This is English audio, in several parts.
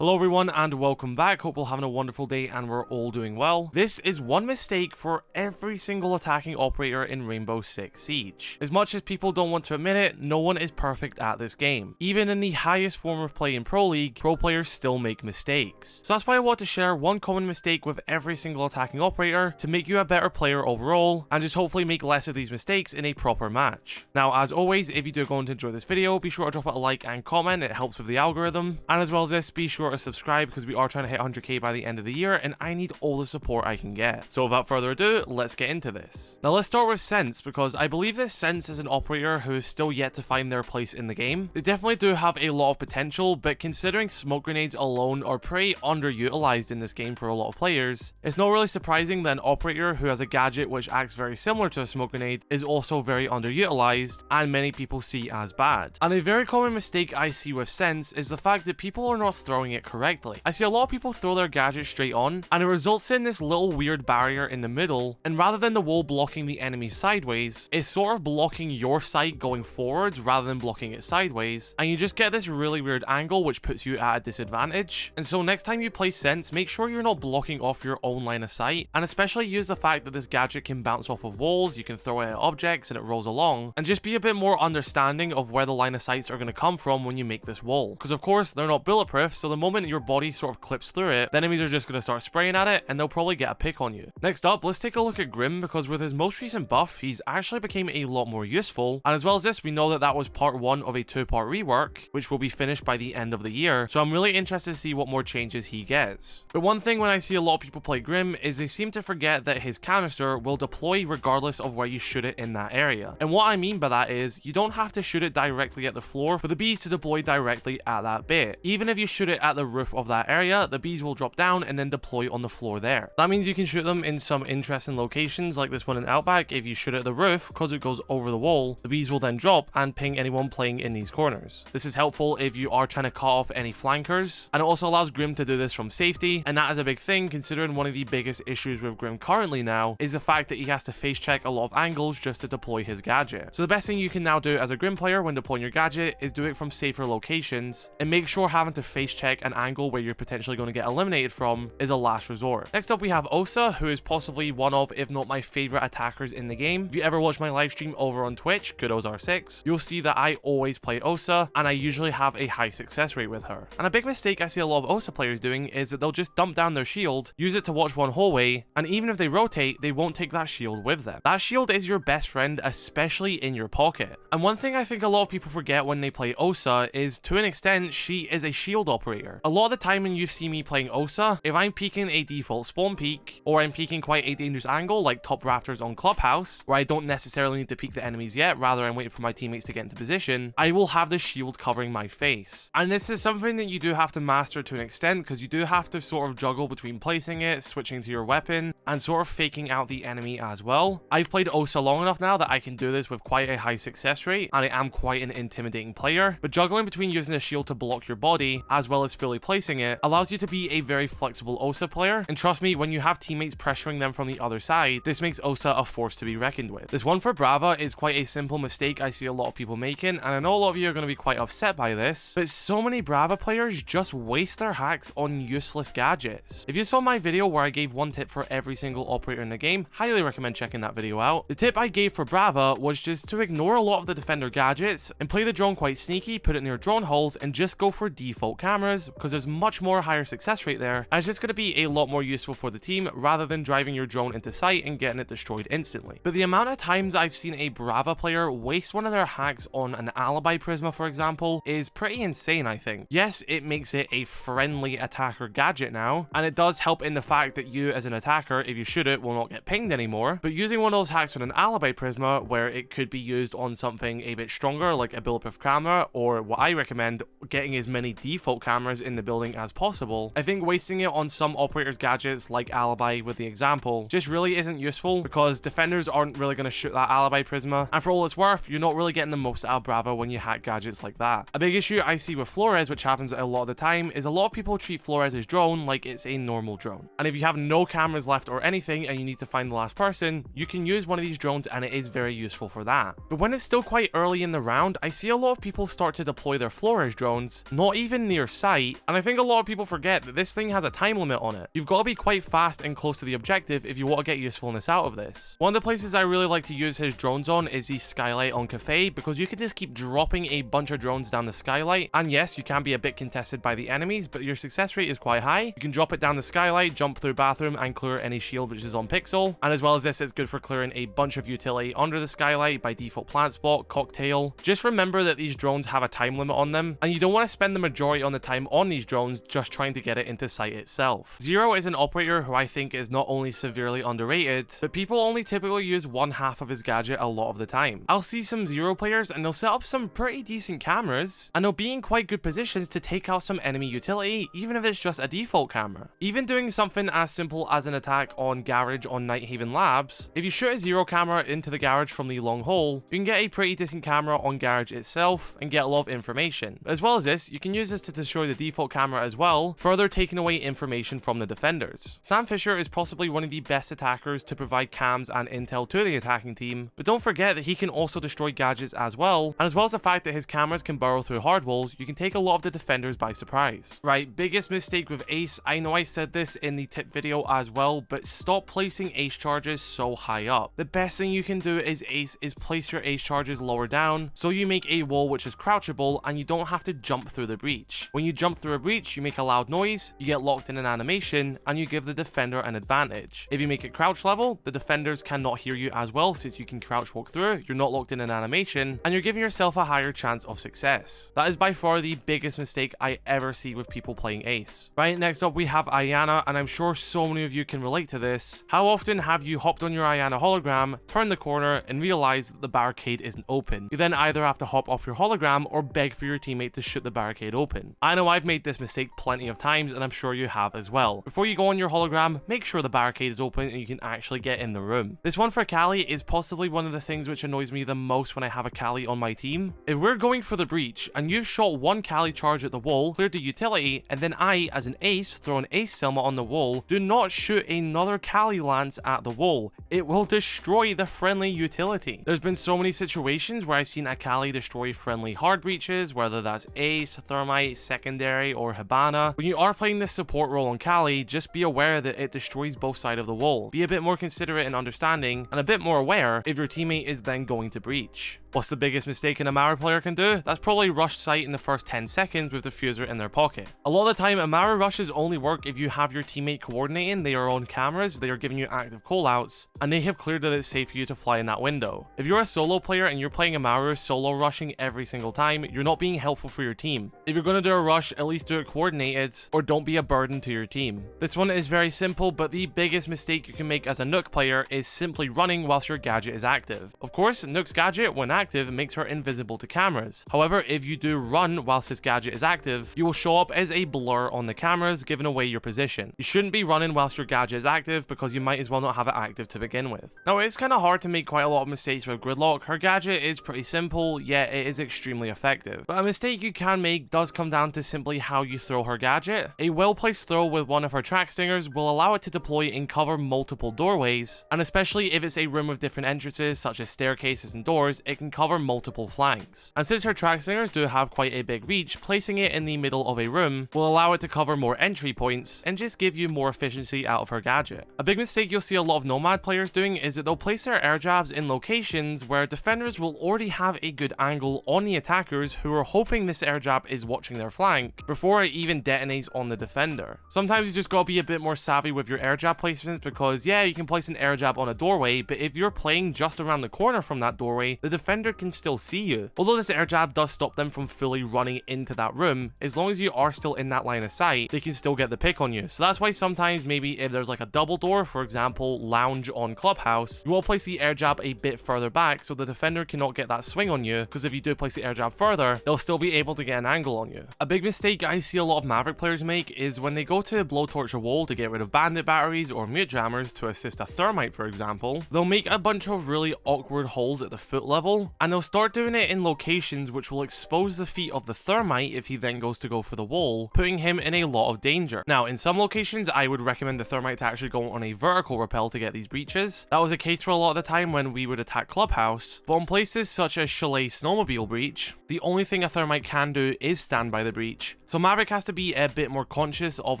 Hello everyone and welcome back. Hope we're having a wonderful day and we're all doing well. This is one mistake for every single attacking operator in Rainbow Six Siege. As much as people don't want to admit it, no one is perfect at this game. Even in the highest form of play in Pro League, pro players still make mistakes. So that's why I want to share one common mistake with every single attacking operator to make you a better player overall and just hopefully make less of these mistakes in a proper match. Now as always, if you do go on to enjoy this video, be sure to drop it a like and comment, it helps with the algorithm. And as well as this, be sure to subscribe because we are trying to hit 100k by the end of the year and I need all the support I can get. So without further ado, let's get into this. Now let's start with Sens because I believe this Sens is an operator who is still yet to find their place in the game. They definitely do have a lot of potential, but considering smoke grenades alone are pretty underutilized in this game for a lot of players, it's not really surprising that an operator who has a gadget which acts very similar to a smoke grenade is also very underutilized and many people see as bad. And a very common mistake I see with Sens is the fact that people are not throwing it correctly. I see a lot of people throw their gadget straight on and it results in this little weird barrier in the middle, and rather than the wall blocking the enemy sideways, it's sort of blocking your sight going forwards rather than blocking it sideways, and you just get this really weird angle which puts you at a disadvantage. And so next time you play Sens, make sure you're not blocking off your own line of sight, and especially use the fact that this gadget can bounce off of walls, you can throw it at objects and it rolls along, and just be a bit more understanding of where the line of sights are going to come from when you make this wall, because of course they're not bulletproof, so the moment your body sort of clips through it, the enemies are just going to start spraying at it and they'll probably get a pick on you. Next up, let's take a look at Grim, because with his most recent buff, he's actually became a lot more useful, and as well as this, we know that that was part 1 of a 2-part rework, which will be finished by the end of the year, so I'm really interested to see what more changes he gets. But one thing when I see a lot of people play Grim is they seem to forget that his canister will deploy regardless of where you shoot it in that area. And what I mean by that is, you don't have to shoot it directly at the floor for the bees to deploy directly at that bit. Even if you shoot it at the roof of that area, the bees will drop down and then deploy on the floor there. That means you can shoot them in some interesting locations like this one in Outback. If you shoot at the roof, because it goes over the wall, the bees will then drop and ping anyone playing in these corners. This is helpful if you are trying to cut off any flankers, and it also allows Grim to do this from safety, and that is a big thing considering one of the biggest issues with Grim currently now is the fact that he has to face check a lot of angles just to deploy his gadget. So the best thing you can now do as a Grim player when deploying your gadget is do it from safer locations, and make sure having to face check an angle where you're potentially going to get eliminated from is a last resort. Next up we have Osa, who is possibly one of, if not my favorite attackers in the game. If you ever watch my live stream over on Twitch, Kudos R6, you'll see that I always play Osa and I usually have a high success rate with her. And a big mistake I see a lot of Osa players doing is that they'll just dump down their shield, use it to watch one hallway, and even if they rotate, they won't take that shield with them. That shield is your best friend, especially in your pocket. And one thing I think a lot of people forget when they play Osa is, to an extent, she is a shield operator. A lot of the time when you see me playing Osa, if I'm peeking a default spawn peek, or I'm peeking quite a dangerous angle like top rafters on Clubhouse, where I don't necessarily need to peek the enemies yet, rather I'm waiting for my teammates to get into position, I will have the shield covering my face. And this is something that you do have to master to an extent, because you do have to sort of juggle between placing it, switching to your weapon, and sort of faking out the enemy as well. I've played Osa long enough now that I can do this with quite a high success rate, and I am quite an intimidating player, but juggling between using the shield to block your body, as well as fully placing it, allows you to be a very flexible Osa player, and trust me, when you have teammates pressuring them from the other side, this makes Osa a force to be reckoned with. This one for Brava is quite a simple mistake I see a lot of people making, and I know a lot of you are going to be quite upset by this, but so many Brava players just waste their hacks on useless gadgets. If you saw my video where I gave one tip for every single operator in the game, highly recommend checking that video out. The tip I gave for Brava was just to ignore a lot of the defender gadgets and play the drone quite sneaky, put it near drone holes, and just go for default cameras, because there's much more higher success rate there, and it's just going to be a lot more useful for the team rather than driving your drone into sight and getting it destroyed instantly. But the amount of times I've seen a Brava player waste one of their hacks on an alibi prisma, for example, is pretty insane, I think. Yes, it makes it a friendly attacker gadget now, and it does help in the fact that you as an attacker, if you shoot it, will not get pinged anymore, but using one of those hacks on an alibi prisma where it could be used on something a bit stronger like a bulletproof camera, or what I recommend, getting as many default cameras in the building as possible, I think wasting it on some operators gadgets like alibi with the example just really isn't useful, because defenders aren't really going to shoot that alibi prisma, and for all it's worth, you're not really getting the most out of Brava when you hack gadgets like that. A big issue I see with Flores, which happens a lot of the time, is a lot of people treat Flores' drone like it's a normal drone, and if you have no cameras left or anything and you need to find the last person, you can use one of these drones and it is very useful for that. But when it's still quite early in the round, I see a lot of people start to deploy their Flores drones not even near sight, 8, and I think a lot of people forget that this thing has a time limit on it. You've got to be quite fast and close to the objective if you want to get usefulness out of this. One of the places I really like to use his drones on is the skylight on Cafe, because you can just keep dropping a bunch of drones down the skylight, and yes, you can be a bit contested by the enemies, but your success rate is quite high. You can drop it down the skylight, jump through bathroom, and clear any shield which is on Pixel, and as well as this, it's good for clearing a bunch of utility under the skylight by default plant spot, cocktail. Just remember that these drones have a time limit on them, and you don't want to spend the majority on the time on these drones just trying to get it into sight itself. Zero is an operator who I think is not only severely underrated, but people only typically use one half of his gadget a lot of the time. I'll see some Zero players and they'll set up some pretty decent cameras, and they'll be in quite good positions to take out some enemy utility, even if it's just a default camera. Even doing something as simple as an attack on Garage on Nighthaven Labs, if you shoot a Zero camera into the Garage from the long hole, you can get a pretty decent camera on Garage itself and get a lot of information. As well as this, you can use this to destroy the default camera as well, further taking away information from the defenders. Sam Fisher is possibly one of the best attackers to provide cams and intel to the attacking team, but don't forget that he can also destroy gadgets as well, and as well as the fact that his cameras can burrow through hard walls, you can take a lot of the defenders by surprise. Right, biggest mistake with Ace, I know I said this in the tip video as well, but stop placing Ace charges so high up. The best thing you can do as Ace is place your Ace charges lower down, so you make a wall which is crouchable and you don't have to jump through the breach. When you jump through a breach, you make a loud noise, you get locked in an animation, and you give the defender an advantage. If you make it crouch level, the defenders cannot hear you as well since you can crouch walk through, you're not locked in an animation, and you're giving yourself a higher chance of success. That is by far the biggest mistake I ever see with people playing Ace. Right, next up we have Iana, and I'm sure so many of you can relate to this. How often have you hopped on your Iana hologram, turned the corner, and realized that the barricade isn't open? You then either have to hop off your hologram or beg for your teammate to shoot the barricade open. I know I've made this mistake plenty of times, and I'm sure you have as well. Before you go on your hologram, make sure the barricade is open and you can actually get in the room. This one for Kali is possibly one of the things which annoys me the most when I have a Kali on my team. If we're going for the breach and you've shot one Kali charge at the wall, cleared the utility, and then I, as an Ace, throw an Ace Selma on the wall, do not shoot another Kali lance at the wall. It will destroy the friendly utility. There's been so many situations where I've seen a Kali destroy friendly hard breaches, whether that's Ace, Thermite, Secondary, or Hibana. When you are playing this support role on Kali, just be aware that it destroys both sides of the wall. Be a bit more considerate and understanding, and a bit more aware if your teammate is then going to breach. What's the biggest mistake an Amaru player can do? That's probably rush site in the first 10 seconds with the Fuzer in their pocket. A lot of the time, Amaru rushes only work if you have your teammate coordinating, they are on cameras, they are giving you active callouts, and they have cleared that it's safe for you to fly in that window. If you're a solo player and you're playing Amaru solo rushing every single time, you're not being helpful for your team. If you're going to do a rush, at least do it coordinated, or don't be a burden to your team. This one is very simple, but the biggest mistake you can make as a Nøkk player is simply running whilst your gadget is active. Of course, Nøkk's gadget, when active, makes her invisible to cameras. However, if you do run whilst his gadget is active, you will show up as a blur on the cameras, giving away your position. You shouldn't be running whilst your gadget is active because you might as well not have it active to begin with. Now, it's kind of hard to make quite a lot of mistakes with Gridlock. Her gadget is pretty simple, yet it is extremely effective. But a mistake you can make does come down to simply how you throw her gadget. A well-placed throw with one of her track stingers will allow it to deploy and cover multiple doorways, and especially if it's a room with different entrances such as staircases and doors, it can cover multiple flanks. And since her track stingers do have quite a big reach, placing it in the middle of a room will allow it to cover more entry points and just give you more efficiency out of her gadget. A big mistake you'll see a lot of Nomad players doing is that they'll place their air jabs in locations where defenders will already have a good angle on the attackers who are hoping this air jab is watching their flank before it even detonates on the defender. Sometimes you just gotta be a bit more savvy with your air jab placements because yeah, you can place an air jab on a doorway, but if you're playing just around the corner from that doorway, the defender can still see you. Although this air jab does stop them from fully running into that room, as long as you are still in that line of sight, they can still get the pick on you. So that's why sometimes maybe if there's like a double door, for example, lounge on Clubhouse, you will place the air jab a bit further back so the defender cannot get that swing on you, because if you do place the air jab further, they'll still be able to get an angle on you. A big mistake I see a lot of Maverick players make is when they go to blowtorch a wall to get rid of bandit batteries or mute jammers to assist a Thermite, for example, they'll make a bunch of really awkward holes at the foot level, and they'll start doing it in locations which will expose the feet of the Thermite if he then goes to go for the wall, putting him in a lot of danger. Now, in some locations, I would recommend the Thermite to actually go on a vertical rappel to get these breaches. That was the case for a lot of the time when we would attack Clubhouse, but on places such as Chalet Snowmobile Breach, the only thing a Thermite can do is stand by the breach, So Maverick has to be a bit more conscious of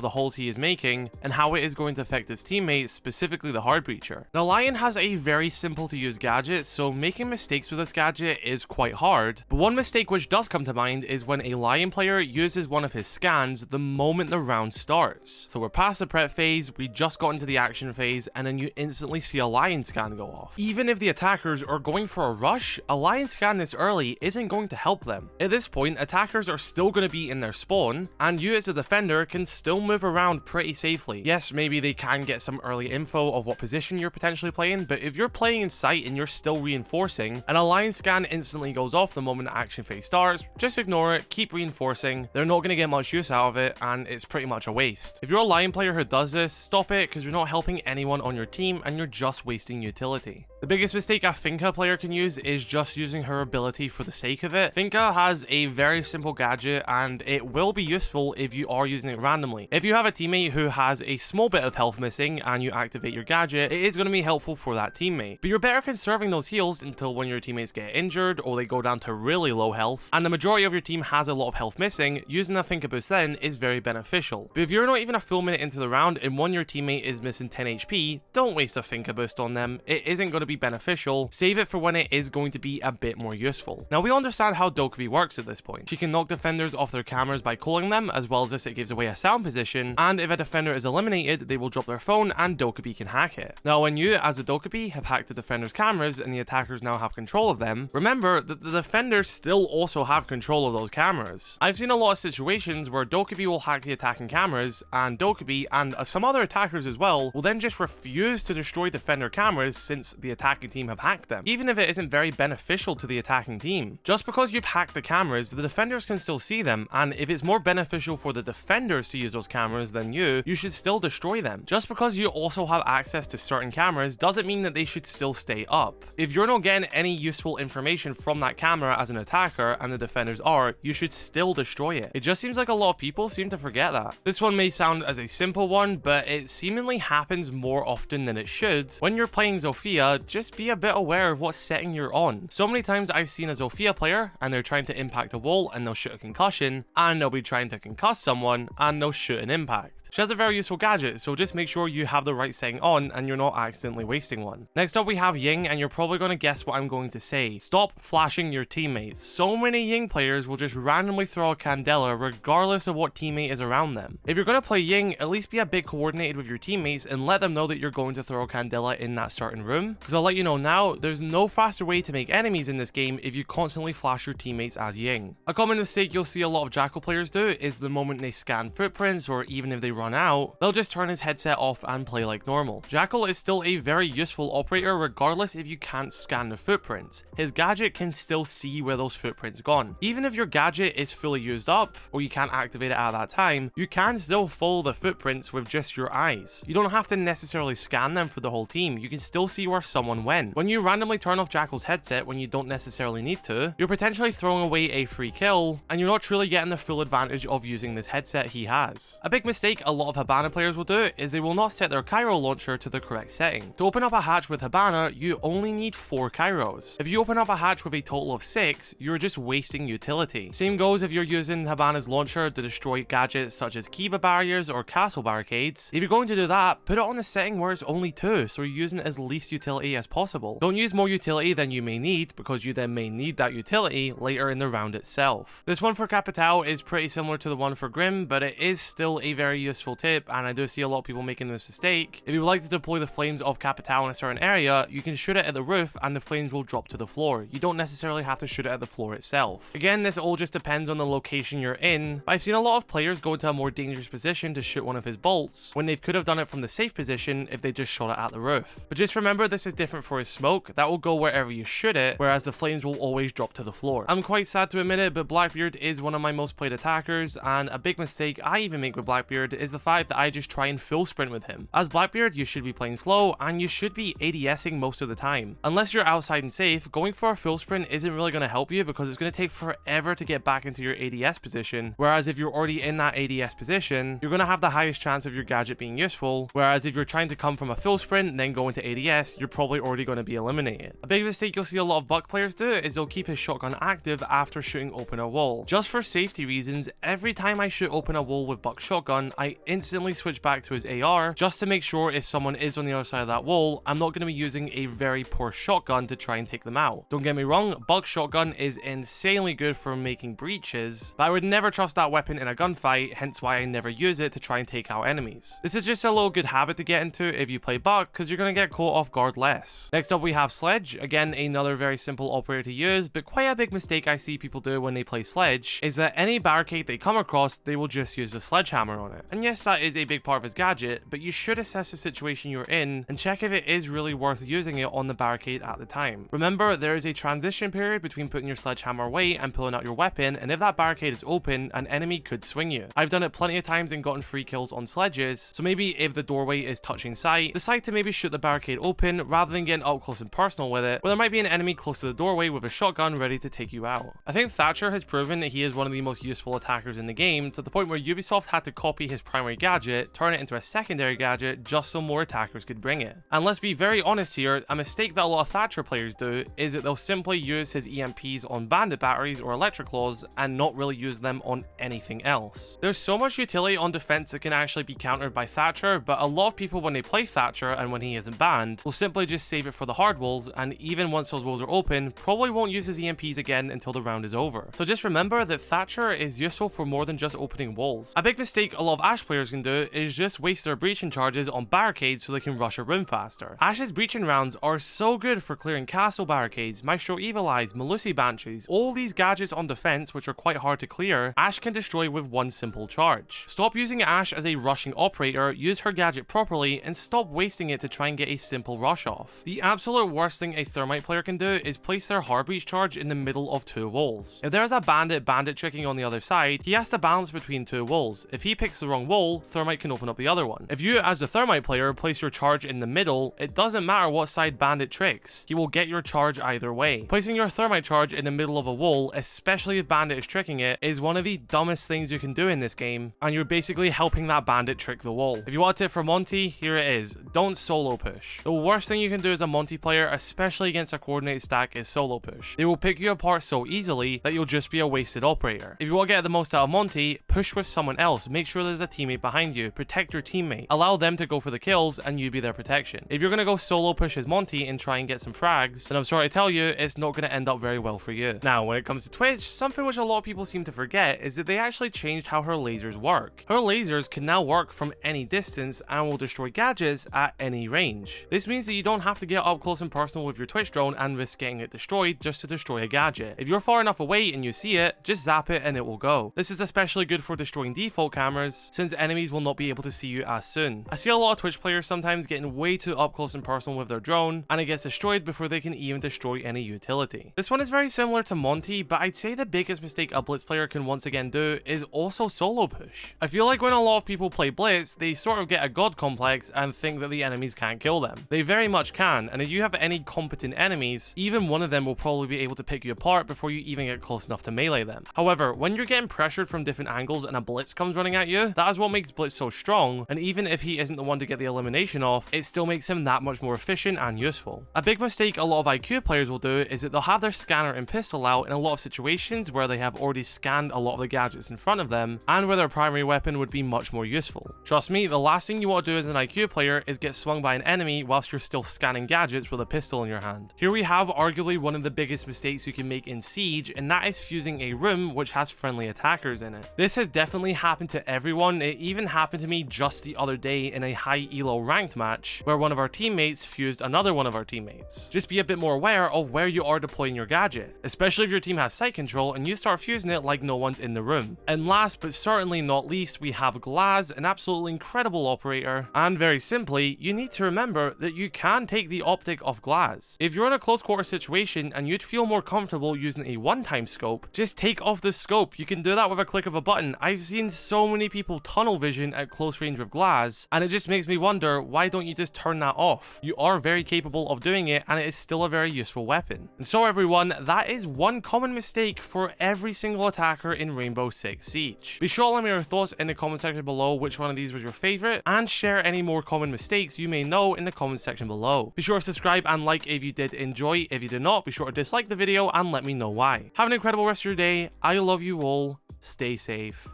the holes he is making and how it is going to affect his teammates, specifically the hard breacher. Now Lion has a very simple to use gadget, so making mistakes with this gadget is quite hard, but one mistake which does come to mind is when a Lion player uses one of his scans the moment the round starts. So we're past the prep phase, we just got into the action phase, and then you instantly see a Lion scan go off. Even if the attackers are going for a rush, a Lion scan this early isn't going to help them. At this point, attackers are still going to be in their spawn, and you as a defender can still move around pretty safely. Yes, maybe they can get some early info of what position you're potentially playing, but if you're playing in sight and you're still reinforcing, and a Lion scan instantly goes off the moment the action phase starts, just ignore it, keep reinforcing. They're not going to get much use out of it, and it's pretty much a waste. If you're a Lion player who does this, stop it, because you're not helping anyone on your team and you're just wasting utility. The biggest mistake a Finka player can use is just using her ability for the sake of it. Finka has a very simple gadget and it will be useful if you are using it randomly. If you have a teammate who has a small bit of health missing and you activate your gadget, it is going to be helpful for that teammate. But you're better conserving those heals until when your teammates get injured or they go down to really low health and the majority of your team has a lot of health missing, using a Finka boost then is very beneficial. But if you're not even a full minute into the round and your teammate is missing 10 HP, don't waste a Finka boost on them. It isn't going to be beneficial. Save it for when it is going to be a bit more useful. Now we understand how Dokkaebi works at this point. She can knock defenders off their cameras by calling them, as well as this it gives away a sound position, and if a defender is eliminated they will drop their phone and Dokkaebi can hack it. Now when you as a Dokkaebi have hacked the defender's cameras and the attackers now have control of them, remember that the defenders still also have control of those cameras. I've seen a lot of situations where Dokkaebi will hack the attacking cameras and Dokkaebi and some other attackers as well will then just refuse to destroy defender cameras since the attacking team have hacked them, even if it isn't very beneficial to the attacking team. Just because you've hacked the cameras, the defenders can still see them, and if it's more beneficial for the defenders to use those cameras than you should still destroy them. Just because you also have access to certain cameras doesn't mean that they should still stay up. If you're not getting any useful information from that camera as an attacker and the defenders are, you should still destroy it. It just seems like a lot of people seem to forget that. This one may sound as a simple one, but it seemingly happens more often than it should. When you're playing Zofia, just be a bit aware of what setting you're on. So many times I've seen a Zofia player and they're trying to impact a wall and they'll shoot a concussion, and they'll be trying to concuss someone and they'll shoot an impact. She has a very useful gadget, so just make sure you have the right setting on and you're not accidentally wasting one. Next up we have Ying, and you're probably going to guess what I'm going to say. Stop flashing your teammates. So many Ying players will just randomly throw a Candela regardless of what teammate is around them. If you're going to play Ying, at least be a bit coordinated with your teammates and let them know that you're going to throw a Candela in that certain room. Because I'll let you know now, there's no faster way to make enemies in this game if you constantly flash your teammates as Ying. A common mistake you'll see a lot of Jackal players do is the moment they scan footprints, or even if they run out, they'll just turn his headset off and play like normal. Jackal is still a very useful operator regardless if you can't scan the footprints. His gadget can still see where those footprints gone. Even if your gadget is fully used up or you can't activate it at that time, you can still follow the footprints with just your eyes. You don't have to necessarily scan them for the whole team, you can still see where someone went. When you randomly turn off Jackal's headset when you don't necessarily need to, you're potentially throwing away a free kill and you're not truly getting the full advantage of using this headset he has. A big mistake a lot of Hibana players will do is they will not set their Cairo launcher to the correct setting. To open up a hatch with Hibana, you only need 4 Kairos. If you open up a hatch with a total of 6, you're just wasting utility. Same goes if you're using Hibana's launcher to destroy gadgets such as Kiba barriers or castle barricades. If you're going to do that, put it on a setting where it's only 2, so you're using as least utility as possible. Don't use more utility than you may need, because you then may need that utility later in the round itself. This one for Capitao is pretty similar to the one for Grim, but it is still a very useful tip, and I do see a lot of people making this mistake. If you would like to deploy the flames of Capitao in a certain area, you can shoot it at the roof and the flames will drop to the floor. You don't necessarily have to shoot it at the floor itself. Again, this all just depends on the location you're in, but I've seen a lot of players go into a more dangerous position to shoot one of his bolts, when they could have done it from the safe position if they just shot it at the roof. But just remember, this is different for his smoke. That will go wherever you shoot it, whereas the flames will always drop to the floor. I'm quite sad to admit it, but Blackbeard is one of my most played attackers, and a big mistake I even make with Blackbeard is the fact that I just try and full sprint with him. As Blackbeard, you should be playing slow, and you should be ADSing most of the time. Unless you're outside and safe, going for a full sprint isn't really going to help you, because it's going to take forever to get back into your ADS position, whereas if you're already in that ADS position, you're going to have the highest chance of your gadget being useful, whereas if you're trying to come from a full sprint and then go into ADS, you're probably probably already going to be eliminated. A big mistake you'll see a lot of Buck players do is they'll keep his shotgun active after shooting open a wall. Just for safety reasons, every time I shoot open a wall with Buck's shotgun, I instantly switch back to his AR just to make sure if someone is on the other side of that wall, I'm not going to be using a very poor shotgun to try and take them out. Don't get me wrong, Buck's shotgun is insanely good for making breaches, but I would never trust that weapon in a gunfight, hence why I never use it to try and take out enemies. This is just a little good habit to get into if you play Buck, because you're going to get caught off guard less. Next up we have Sledge, again another very simple operator to use, but quite a big mistake I see people do when they play Sledge is that any barricade they come across, they will just use the sledgehammer on it. And yes, that is a big part of his gadget, but you should assess the situation you're in and check if it is really worth using it on the barricade at the time. Remember, there is a transition period between putting your sledgehammer away and pulling out your weapon, and if that barricade is open, an enemy could swing you. I've done it plenty of times and gotten free kills on sledges, so maybe if the doorway is touching sight, decide to maybe shoot the barricade open rather than getting up close and personal with it, where there might be an enemy close to the doorway with a shotgun ready to take you out. I think Thatcher has proven that he is one of the most useful attackers in the game, to the point where Ubisoft had to copy his primary gadget, turn it into a secondary gadget just so more attackers could bring it. And let's be very honest here, a mistake that a lot of Thatcher players do is that they'll simply use his EMPs on bandit batteries or electric claws and not really use them on anything else. There's so much utility on defense that can actually be countered by Thatcher, but a lot of people when they play Thatcher and when he isn't banned will simply just save it for the hard walls, and even once those walls are open, probably won't use his EMPs again until the round is over. So just remember that Thatcher is useful for more than just opening walls. A big mistake a lot of Ashe players can do is just waste their breaching charges on barricades so they can rush a room faster. Ashe's breaching rounds are so good for clearing castle barricades, Maestro Evil Eyes, Melusi Banshees, all these gadgets on defense which are quite hard to clear, Ashe can destroy with one simple charge. Stop using Ashe as a rushing operator, use her gadget properly, and stop wasting it to try and get a simple rush off. The absolute worst thing a Thermite player can do is place their hard breach charge in the middle of two walls. If there is a bandit tricking on the other side, he has to balance between two walls. If he picks the wrong wall, Thermite can open up the other one. If you as a Thermite player place your charge in the middle, it doesn't matter what side bandit tricks, he will get your charge either way. Placing your Thermite charge in the middle of a wall, especially if bandit is tricking it, is one of the dumbest things you can do in this game, and you're basically helping that bandit trick the wall. If you want a tip for Monty, here it is: don't solo push. The worst thing you can do as a Monty player, especially against a coordinated stack, is solo push. They will pick you apart so easily that you'll just be a wasted operator. If you want to get the most out of Monty, push with someone else, make sure there's a teammate behind you, protect your teammate, allow them to go for the kills and you be their protection. If you're going to go solo push as Monty and try and get some frags, then I'm sorry to tell you, it's not going to end up very well for you. Now, when it comes to Twitch, something which a lot of people seem to forget is that they actually changed how her lasers work. Her lasers can now work from any distance and will destroy gadgets at any range. This means that you don't have to get up close and personal with your Twitch drone and risk getting it destroyed just to destroy a gadget. If you're far enough away and you see it, just zap it and it will go. This is especially good for destroying default cameras, since enemies will not be able to see you as soon. I see a lot of Twitch players sometimes getting way too up close and personal with their drone, and it gets destroyed before they can even destroy any utility. This one is very similar to Monty, but I'd say the biggest mistake a Blitz player can once again do is also solo push. I feel like when a lot of people play Blitz, they sort of get a god complex and think that the enemies can't kill them. They very much can, and if you have any competent enemies, even one of them will probably be able to pick you apart before you even get close enough to melee them. However, when you're getting pressured from different angles and a Blitz comes running at you, that is what makes Blitz so strong, and even if he isn't the one to get the elimination off, it still makes him that much more efficient and useful. A big mistake a lot of IQ players will do is that they'll have their scanner and pistol out in a lot of situations where they have already scanned a lot of the gadgets in front of them, and where their primary weapon would be much more useful. Trust me, the last thing you want to do as an IQ player is get swung by an enemy whilst you're still scanning gadgets with a pistol in your hand. Here we have arguably one of the biggest mistakes you can make in Siege, and that is fusing a room which has friendly attackers in it. This has definitely happened to everyone. It even happened to me just the other day in a high elo ranked match where one of our teammates fused another one of our teammates. Just be a bit more aware of where you are deploying your gadget, especially if your team has sight control and you start fusing it like no one's in the room. And last but certainly not least, we have Glaz, an absolutely incredible operator, and very simply, you need to remember that you can take the optic off Glaz. If you're in a close quarter situation and you'd feel more comfortable using a one-time scope, just take off the scope. You can do that with a click of a button. I've seen so many people tunnel vision at close range with Glaz, and it just makes me wonder, why don't you just turn that off? You are very capable of doing it, and it is still a very useful weapon. And so everyone, that is one common mistake for every single attacker in Rainbow Six Siege. Be sure to let me know your thoughts in the comment section below, which one of these was your favorite, and share any more common mistakes you may know in the comment section below. below. Be sure to subscribe and like if you did enjoy. If you did not, be sure to dislike the video and let me know why. Have an incredible rest of your day. I love you all. Stay safe.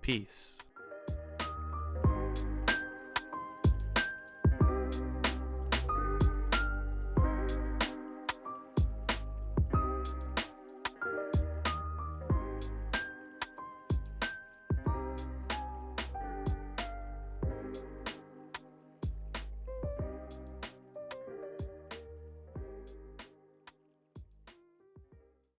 Peace.